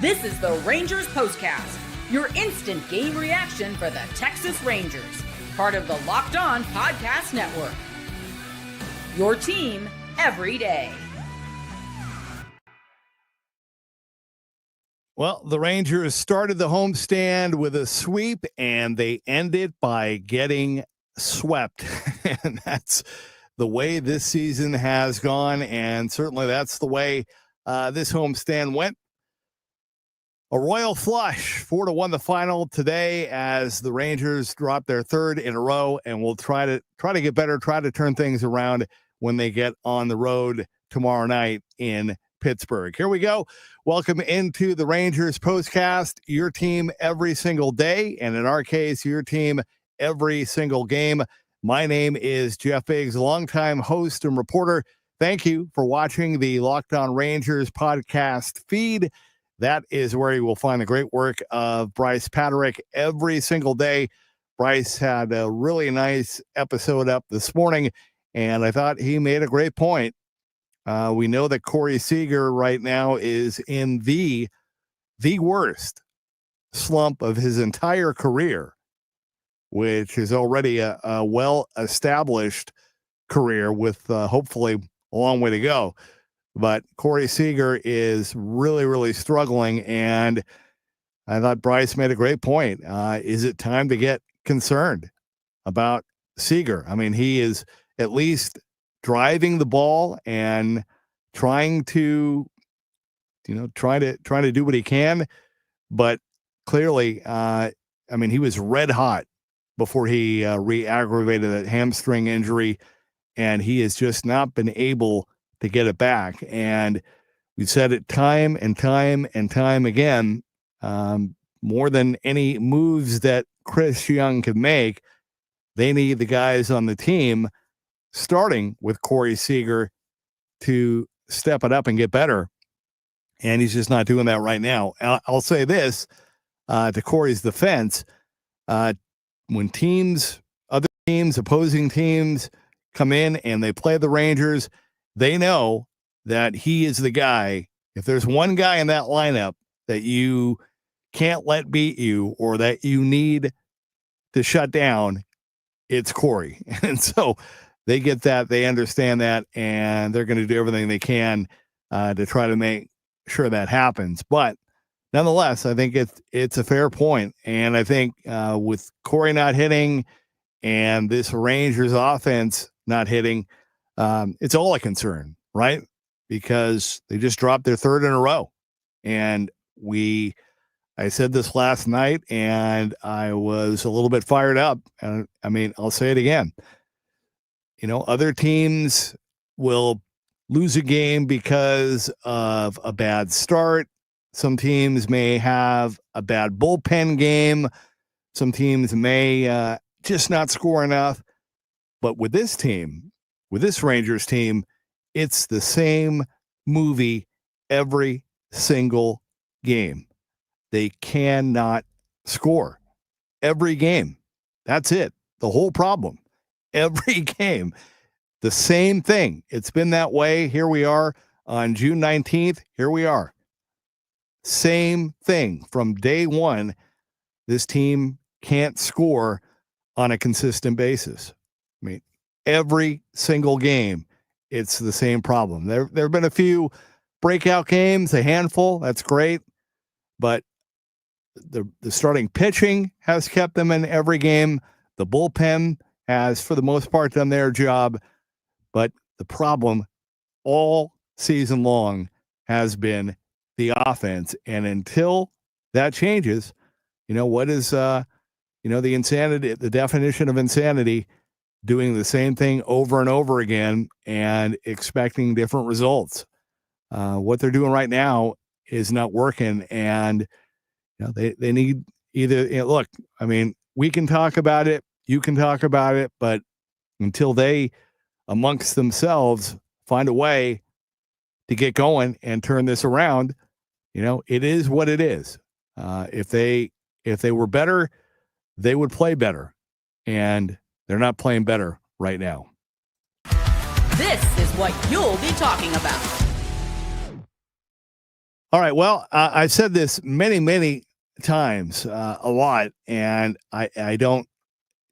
This is the Rangers POSTCAST, your instant game reaction for the Texas Rangers, part of the Locked On Podcast Network. Your team every day. Well, the Rangers started the homestand with a sweep, and they ended by getting swept. And that's the way this season has gone, and certainly that's the way this homestand went. A royal flush, 4-1 the final today as the Rangers drop their third in a row, and we'll try to get better, try to turn things around when they get on the road tomorrow night in Pittsburgh. Here we go. Welcome into the Rangers POSTCAST, your team every single day, and in our case, your team every single game. My name is Jeff Biggs, longtime host and reporter. Thank you for watching the Locked On Rangers podcast feed. That is where you will find the great work of Bryce Paterick every single day. Bryce had a really nice episode up this morning, and I thought he made a great point. We know that Corey Seager right now is in the worst slump of his entire career, which is already a well-established career with hopefully a long way to go. But Corey Seager is really, really struggling, and I thought Bryce made a great point. Is it time to get concerned about Seager? I mean, he is at least driving the ball and trying to do what he can, but clearly, he was red hot before he re-aggravated that hamstring injury, and he has just not been able to get it back. And we've said it time and time and time again, more than any moves that Chris Young could make, they need the guys on the team, starting with Corey Seager, to step it up and get better. And he's just not doing that right now. I'll say this to Corey's defense. When opposing teams come in and they play the Rangers, they know that he is the guy. If there's one guy in that lineup that you can't let beat you or that you need to shut down, it's Corey. And so they get that, they understand that, and they're going to do everything they can to try to make sure that happens. But nonetheless, I think it's a fair point. And I think with Corey not hitting and this Rangers offense not hitting, it's all a concern, right? Because they just dropped their third in a row. And I said this last night, and I was a little bit fired up. And I'll say it again. Other teams will lose a game because of a bad start. Some teams may have a bad bullpen game. Some teams may just not score enough. But with this team, with this Rangers team, it's the same movie every single game. They cannot score every game. That's it. The whole problem. Every game, the same thing. It's been that way. Here we are on June 19th. Here we are. Same thing from day one. This team can't score on a consistent basis. Every single game, it's the same problem. There have been a few breakout games, a handful. That's great. But the starting pitching has kept them in every game. The bullpen has, for the most part, done their job. But the problem all season long has been the offense. And until that changes, what is, the insanity, the definition of insanity, doing the same thing over and over again and expecting different results. What they're doing right now is not working. And, they need either, look, we can talk about it. You can talk about it, but until they amongst themselves find a way to get going and turn this around, it is what it is. If they were better, they would play better, and they're not playing better right now. This is what you'll be talking about. All right. Well, I've said this many times, a lot, and I don't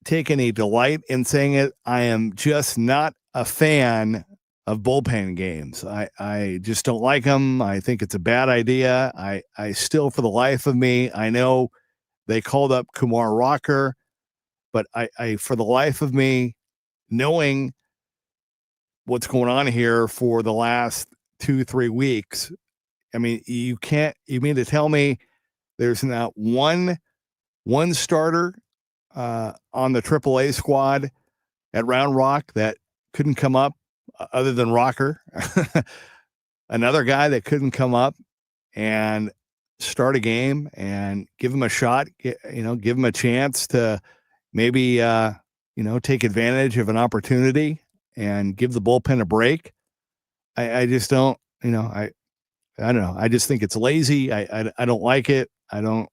take any delight in saying it. I am just not a fan of bullpen games. I just don't like them. I think it's a bad idea. I still, for the life of me, I know they called up Kumar Rocker, but I for the life of me, knowing what's going on here for the last 2-3 weeks, I mean, you mean to tell me there's not one starter on the AAA squad at Round Rock that couldn't come up other than Rocker? Another guy that couldn't come up and start a game and give him a shot, give him a chance to maybe, take advantage of an opportunity and give the bullpen a break. I just don't, I don't know. I just think it's lazy. I don't like it. I don't.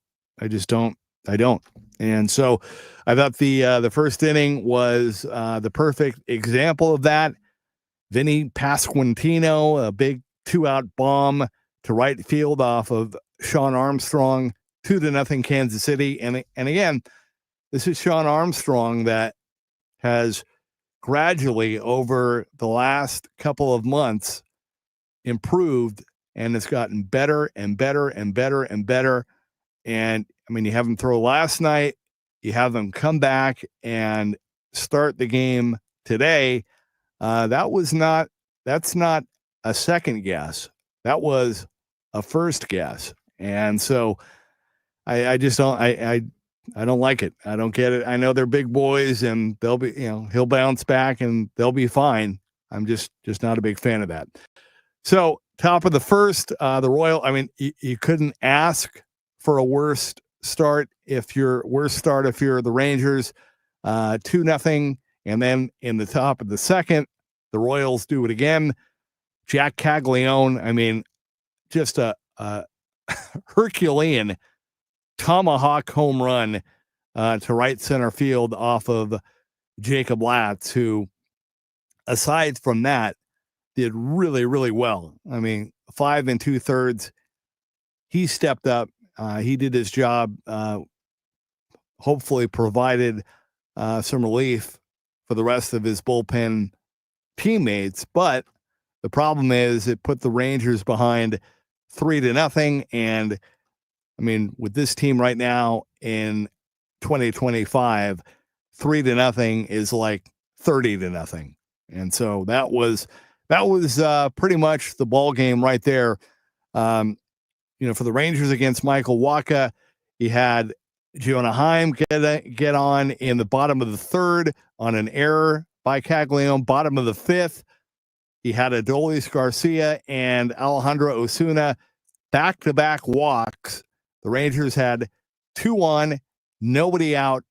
And so I thought the first inning was the perfect example of that. Vinny Pasquantino, a big 2-out bomb to right field off of Sean Armstrong, 2-0 Kansas City. And again, this is Sean Armstrong that has gradually over the last couple of months improved and it's gotten better and better and better and better. And I mean, you have him throw last night, you have him come back and start the game today. That's not a second guess. That was a first guess. And so I just don't, I don't like it. I don't get it. I know they're big boys and they'll be, he'll bounce back and they'll be fine. I'm just not a big fan of that. So top of the first, the Royal, I mean, you couldn't ask for a worse start if you're the Rangers, 2-0. And then in the top of the second, the Royals do it again. Jac Caglianone, I mean, just a Herculean tomahawk home run to right center field off of Jacob Latz, who, aside from that, did really, really well. I mean, 5 2/3. He stepped up. He did his job, hopefully provided some relief for the rest of his bullpen teammates. But the problem is it put the Rangers behind 3-0. And I mean, with this team right now in 2025, 3-0 is like 30-0. And so that was pretty much the ball game right there. For the Rangers against Michael Wacha, he had Jonah Heim get on in the bottom of the third on an error by Caglianone. Bottom of the fifth, he had Adolis Garcia and Alejandro Osuna back-to-back walks. The Rangers had 2 on, nobody out,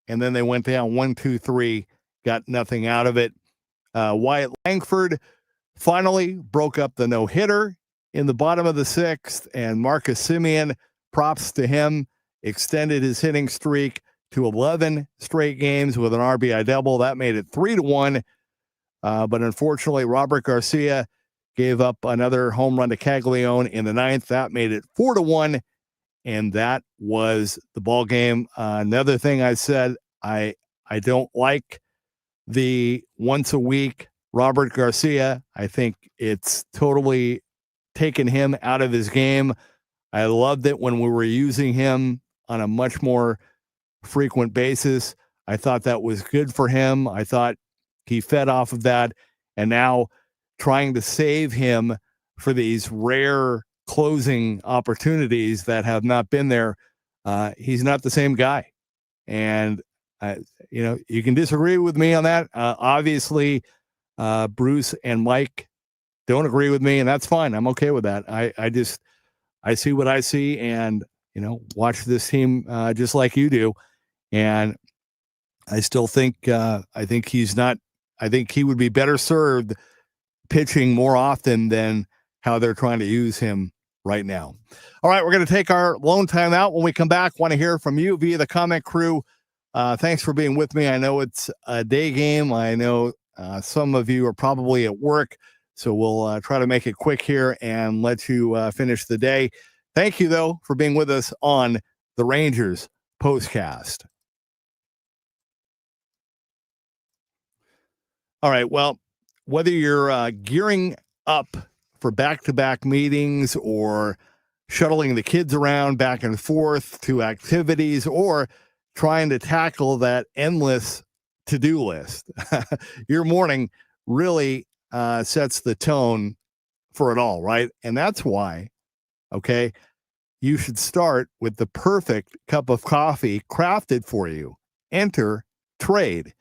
and then they went down 1-2-3, got nothing out of it. Wyatt Langford finally broke up the no-hitter in the bottom of the sixth, and Marcus Semien, props to him, extended his hitting streak to 11 straight games with an RBI double. That made it 3-1. But unfortunately, Robert Garcia gave up another home run to Caglianone in the ninth. That made it 4-1. And that was the ball game. Another thing I said, I don't like the once a week Robert Garcia. I think it's totally taken him out of his game. I loved it when we were using him on a much more frequent basis. I thought that was good for him. I thought he fed off of that. And now trying to save him for these rare closing opportunities that have not been there, he's not the same guy. And, you can disagree with me on that. Obviously, Bruce and Mike don't agree with me, and that's fine. I'm okay with that. I see what I see and, watch this team just like you do. And I still think, I think he would be better served pitching more often than how they're trying to use him right now. All right, we're going to take our lone time out. When we come back, want to hear from you via the comment crew. Thanks for being with me. I know it's a day game. I know some of you are probably at work. So we'll try to make it quick here and let you finish the day. Thank you, though, for being with us on the Rangers Postcast. All right. Well, whether you're gearing up for back-to-back meetings or shuttling the kids around back and forth to activities or trying to tackle that endless to-do list, your morning really sets the tone for it all, right? And that's why, okay, you should start with the perfect cup of coffee crafted for you. Enter Trade.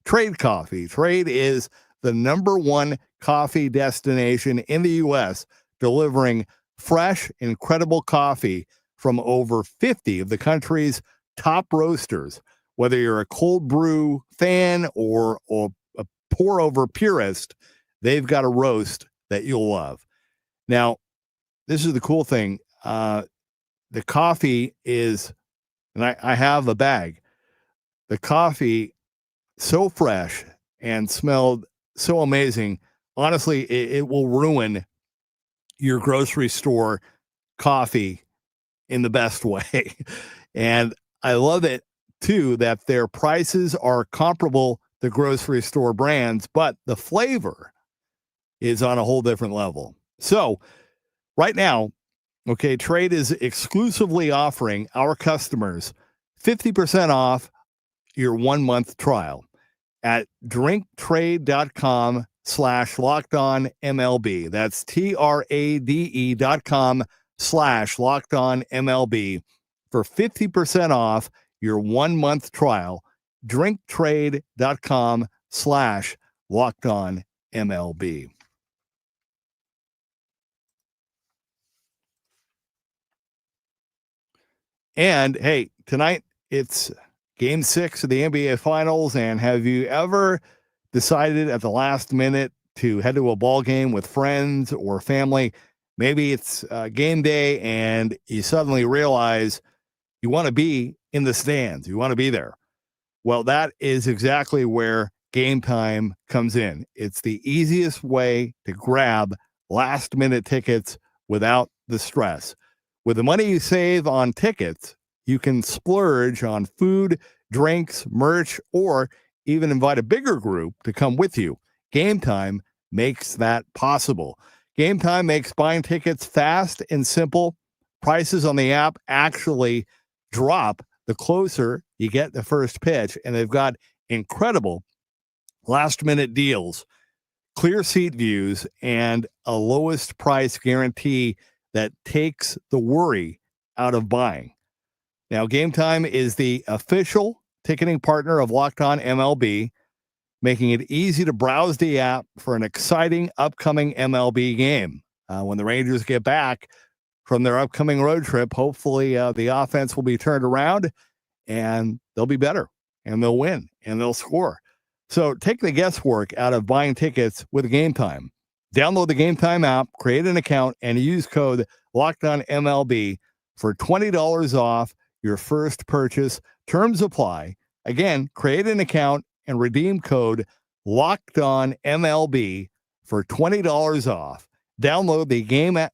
Trade Coffee. Trade is the #1 coffee destination in the U.S., delivering fresh, incredible coffee from over 50 of the country's top roasters. Whether you're a cold brew fan or a pour-over purist, they've got a roast that you'll love. Now, this is the cool thing. The coffee is, and I have a bag, the coffee so fresh and smelled so amazing. Honestly, it will ruin your grocery store coffee in the best way. And I love it too that their prices are comparable to grocery store brands, but the flavor is on a whole different level. So right now, okay, Trade is exclusively offering our customers 50% off your 1-month trial at drinktrade.com/lockedonmlb. That's TRADE.com/lockedonmlb for 50% off your 1-month trial. drinktrade.com/lockedonmlb. And hey, tonight it's Game 6 of the NBA Finals. And have you ever decided at the last minute to head to a ball game with friends or family? Maybe it's game day and you suddenly realize you want to be in the stands. You want to be there. Well, that is exactly where Game Time comes in. It's the easiest way to grab last minute tickets without the stress. With the money you save on tickets, you can splurge on food, drinks, merch, or even invite a bigger group to come with you. Game Time makes that possible. Game Time makes buying tickets fast and simple. Prices on the app actually drop the closer you get the first pitch, and they've got incredible last-minute deals, clear seat views, and a lowest price guarantee that takes the worry out of buying. Now, Game Time is the official ticketing partner of Locked On MLB, making it easy to browse the app for an exciting upcoming MLB game. When the Rangers get back from their upcoming road trip, hopefully the offense will be turned around and they'll be better and they'll win and they'll score. So take the guesswork out of buying tickets with Game Time. Download the Game Time app, create an account, and use code LOCKEDONMLB for $20 off your first purchase. Terms apply. Again, create an account and redeem code LOCKEDONMLB for $20 off. Download the Download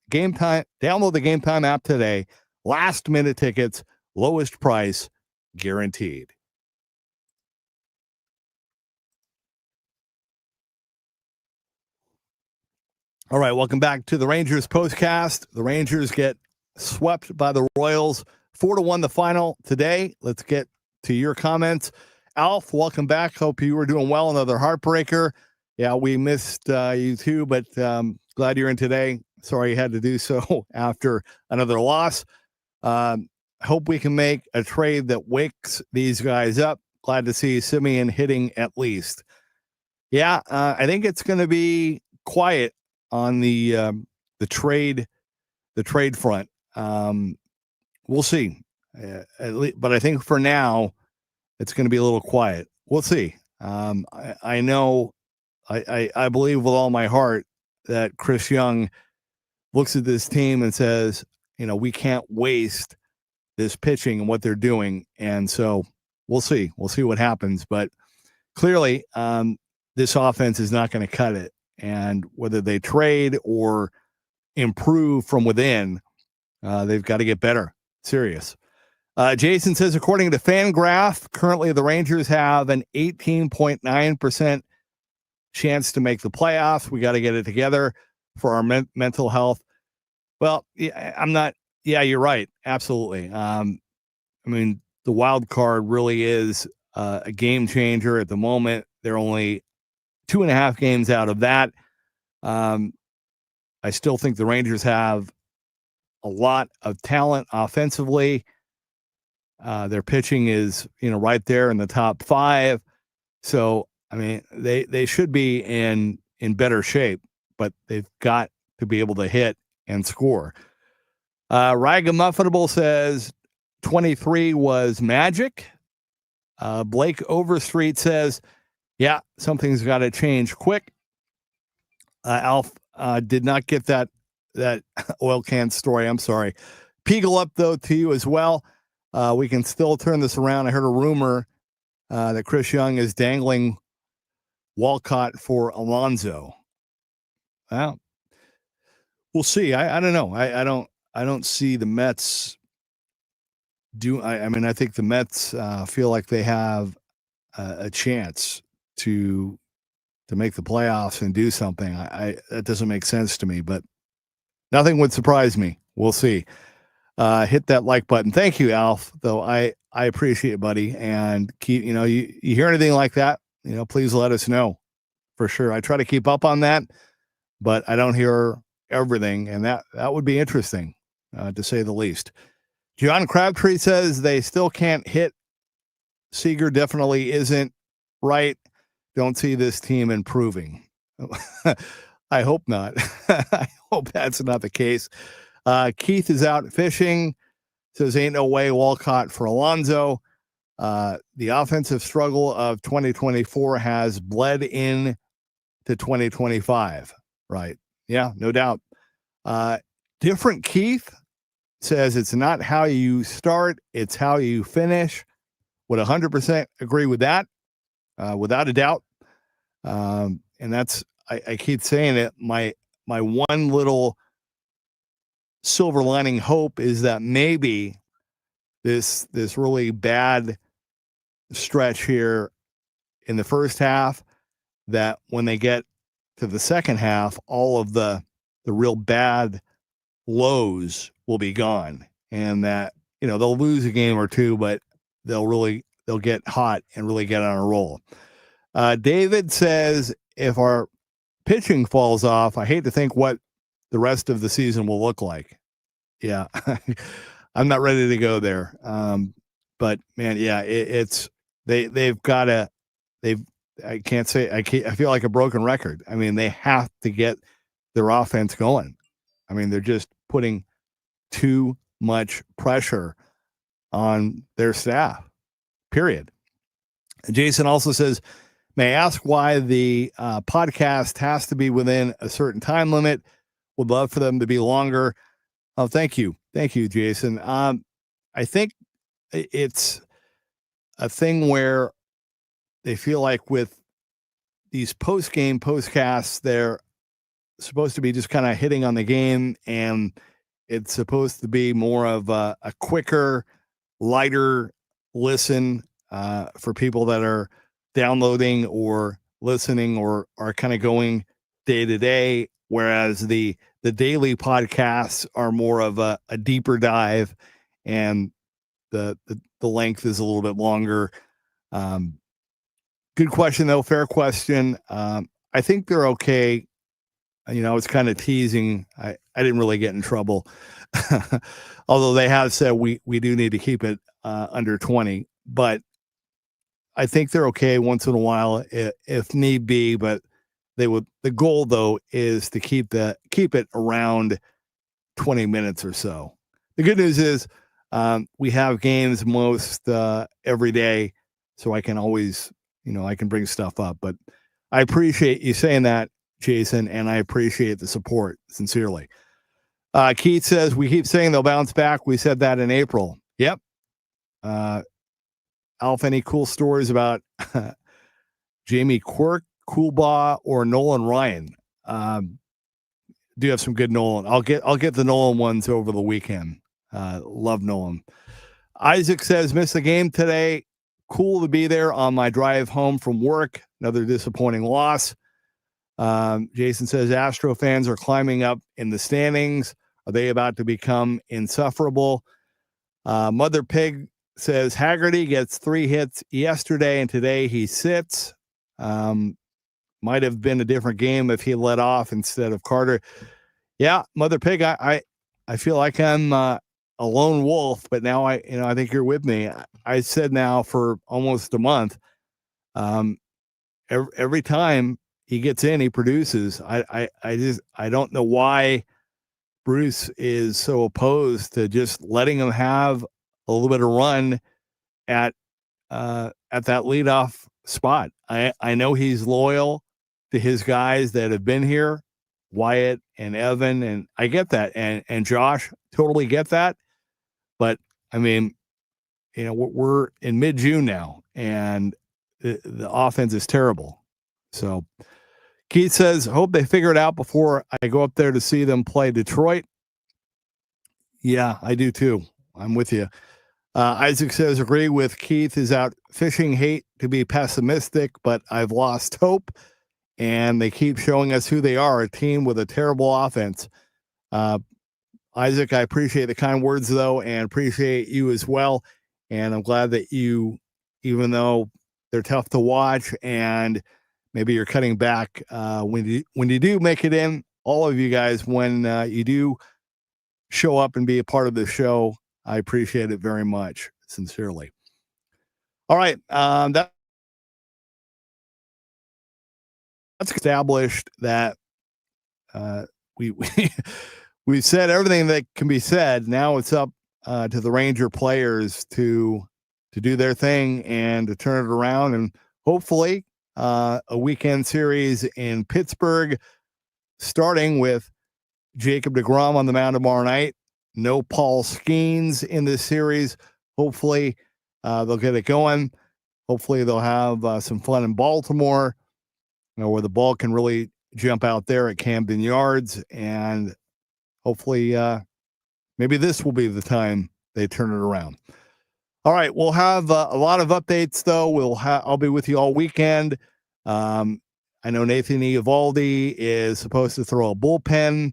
the Game Time app today. Last minute tickets, lowest price guaranteed. All right, welcome back to the Rangers Postcast. The Rangers get swept by the Royals, 4-1 the final today. Let's get to your comments. Alf, welcome back. Hope you were doing well. Another heartbreaker. Yeah, we missed you too, but glad you're in today. Sorry you had to do so after another loss. Hope we can make a trade that wakes these guys up. Glad to see Semien hitting at least. Yeah, I think it's going to be quiet on the trade front. We'll see. But I think for now it's going to be a little quiet. We'll see. I know. I believe with all my heart that Chris Young looks at this team and says, we can't waste this pitching and what they're doing. And so we'll see. We'll see what happens. But clearly, this offense is not going to cut it. And whether they trade or improve from within, they've got to get better. Serious. Jason says, according to FanGraph, currently the Rangers have an 18.9% chance to make the playoffs. We got to get it together for our mental health. Well, yeah, you're right. Absolutely. I mean, the wild card really is a game changer at the moment. They're only 2.5 games out of that. I still think the Rangers have a lot of talent offensively. Their pitching is, right there in the top 5. So, I mean, they should be in better shape, but they've got to be able to hit and score. Ragamuffinable says 23 was magic. Blake Overstreet says, yeah, something's got to change quick. Alf did not get that oil can story. I'm sorry. Peagle up, though, to you as well. We can still turn this around. I heard a rumor that Chris Young is dangling Walcott for Alonso. Well, we'll see. I don't know. I don't see the Mets do. I mean, I think the Mets feel like they have a chance to make the playoffs and do something. That doesn't make sense to me, but nothing would surprise me. We'll see. Hit that like button. Thank you, Alf, though. I appreciate it, buddy. And keep, you hear anything like that, please let us know for sure. I try to keep up on that, but I don't hear everything. And that would be interesting, to say the least. John Crabtree says they still can't hit. Seager definitely isn't right. Don't see this team improving. I hope not. I hope that's not the case. Keith is out fishing. Says ain't no way Walcott for Alonso. The offensive struggle of 2024 has bled in to 2025. Right. Yeah, no doubt. Different Keith says it's not how you start, it's how you finish. Would 100% agree with that, without a doubt. And that's, I keep saying it. My one little silver lining hope is that maybe this really bad stretch here in the first half, that when they get to the second half, all of the real bad lows will be gone, and that they'll lose a game or two, but they'll get hot and really get on a roll. David says, if our pitching falls off, I hate to think what the rest of the season will look like. Yeah, I'm not ready to go there. But man, yeah, they've got to, I feel like a broken record. I mean, they have to get their offense going. I mean, they're just putting too much pressure on their staff, period. Jason also says, may I ask why the podcast has to be within a certain time limit? Would love for them to be longer. Oh, thank you. Thank you, Jason. I think it's a thing where they feel like with these post-game postcasts, they're supposed to be just kind of hitting on the game, and it's supposed to be more of a quicker, lighter listen for people that are downloading or listening or are kind of going day to day, whereas the daily podcasts are more of a deeper dive, and the length is a little bit longer. Good question, though. Fair question. I think they're okay. I was kind of teasing. I didn't really get in trouble, although they have said we do need to keep it under 20. But I think they're okay once in a while if need be. But the goal, though, is to keep it around 20 minutes or so. The good news is we have games most every day, so I can always I can bring stuff up. But I appreciate you saying that, Jason, and I appreciate the support sincerely. Keith says we keep saying they'll bounce back. We said that in April. Yep. Alf, any cool stories about Jamie Quirk, Coolbaugh, or Nolan Ryan? do have some good Nolan. I'll get the Nolan ones over the weekend. Love Nolan. Isaac says, missed the game today. Cool to be there on my drive home from work. Another disappointing loss. Jason says, Astro fans are climbing up in the standings. Are they about to become insufferable? Mother Pig says, Haggerty gets 3 hits yesterday, and today he sits. Might have been a different game if he let off instead of Carter. Yeah, Mother Pig, I feel like I'm a lone wolf, but now I think you're with me. I said now for almost a month, every time he gets in, he produces. I don't know why Bruce is so opposed to just letting him have a little bit of run at that leadoff spot. I know he's loyal to his guys that have been here, Wyatt and Evan, and I get that, and Josh, totally get that. But I mean, we're in mid-June now, and the offense is terrible. So Keith says, hope they figure it out before I go up there to see them play Detroit. Yeah, I do too. I'm with you. Isaac says, agree with Keith, is out fishing. Hate to be pessimistic, but I've lost hope, and they keep showing us who they are, a team with a terrible offense. Isaac, I appreciate the kind words, though, and appreciate you as well. And I'm glad that you, even though they're tough to watch and maybe you're cutting back, when you do make it in, all of you guys, when you do show up and be a part of the show, I appreciate it very much, sincerely. All right, that's established that we've said everything that can be said. Now it's up to the Ranger players to do their thing and to turn it around, and hopefully a weekend series in Pittsburgh, starting with Jacob deGrom on the mound tomorrow night. No Paul Skeens in this series. Hopefully they'll get it going. Hopefully they'll have some fun in Baltimore, where the ball can really jump out there at Camden Yards, and hopefully maybe this will be the time they turn it around. All right, we'll have a lot of updates, though. I'll be with you all weekend. I know Nathan Eovaldi is supposed to throw a bullpen.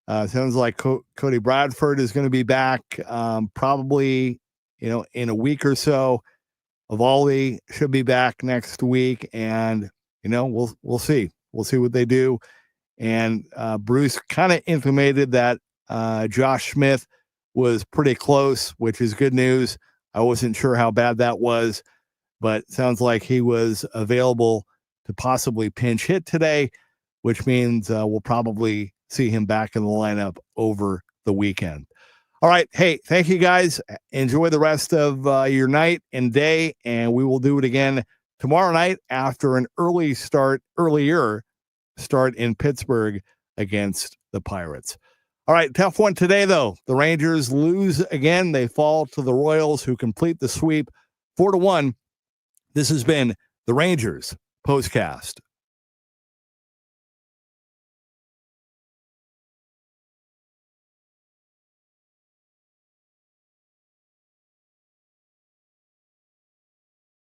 Sounds like Cody Bradford is going to be back probably, in a week or so. Eovaldi should be back next week, and we'll see. We'll see what they do. And Bruce kind of intimated that Josh Smith was pretty close, which is good news. I wasn't sure how bad that was, but sounds like he was available to possibly pinch hit today, which means we'll probably see him back in the lineup over the weekend. All right. Hey, thank you guys. Enjoy the rest of your night and day, and we will do it again tomorrow night after an earlier start in Pittsburgh against the Pirates. All right, tough one today, though. The Rangers lose again. They fall to the Royals, who complete the sweep 4-1. This has been the Rangers Postcast.